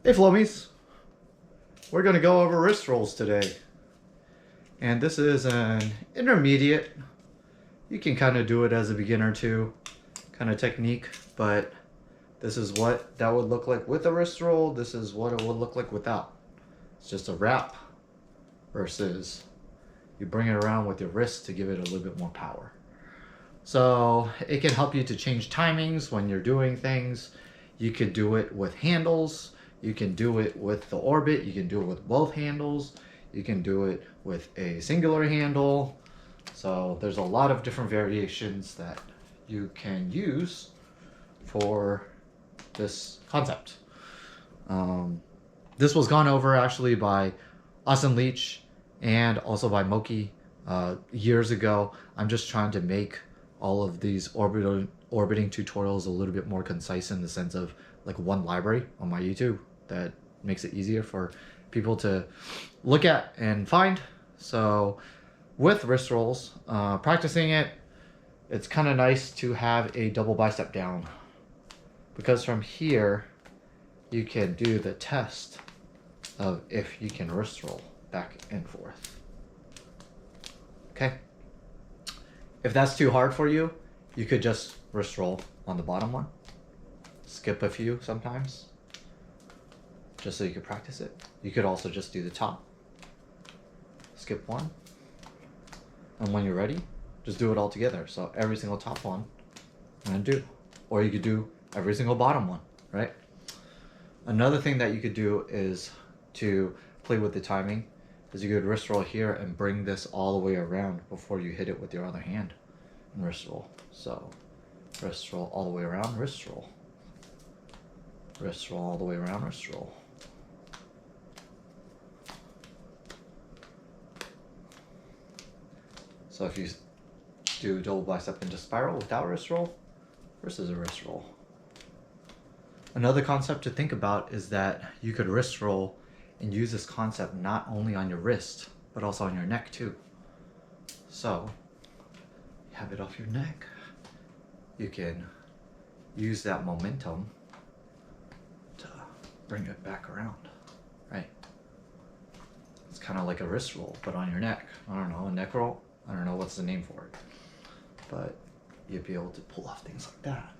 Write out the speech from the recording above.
Hey Flummies, we're going to go over wrist rolls today. And this is an intermediate. You can kind of do it as a beginner too, kind of technique, but this is what that would look like with a wrist roll. This is what it would look like without. It's just a wrap versus you bring it around with your wrist to give it a little bit more power. So it can help you to change timings when you're doing things. You could do it with handles. You can do it with the orbit. You can do it with both handles. You can do it with a singular handle. So there's a lot of different variations that you can use for this concept. This was gone over actually by Austin Leach and also by Moki years ago. I'm just trying to make all of these orbiting tutorials a little bit more concise in the sense of like one library on my YouTube that makes it easier for people to look at and find. So with wrist rolls, practicing it, it's kind of nice to have a double bicep down, because from here you can do the test of if you can wrist roll back and forth. Okay. If that's too hard for you, you could just wrist roll on the bottom one. Skip a few sometimes, just so you could practice it. You could also just do the top. Skip one. And when you're ready, just do it all together. So every single top one, and do. Or you could do every single bottom one, right? Another thing that you could do is to play with the timing, is you could wrist roll here and bring this all the way around before you hit it with your other hand and wrist roll. So wrist roll all the way around, wrist roll. Wrist roll all the way around, wrist roll. So if you do double bicep into spiral without wrist roll versus a wrist roll. Another concept to think about is that you could wrist roll and use this concept not only on your wrist, but also on your neck too. So you have it off your neck. You can use that momentum to bring it back around, right? It's kind of like a wrist roll, but on your neck. I don't know, a neck roll? I don't know what's the name for it. But you'd be able to pull off things like that.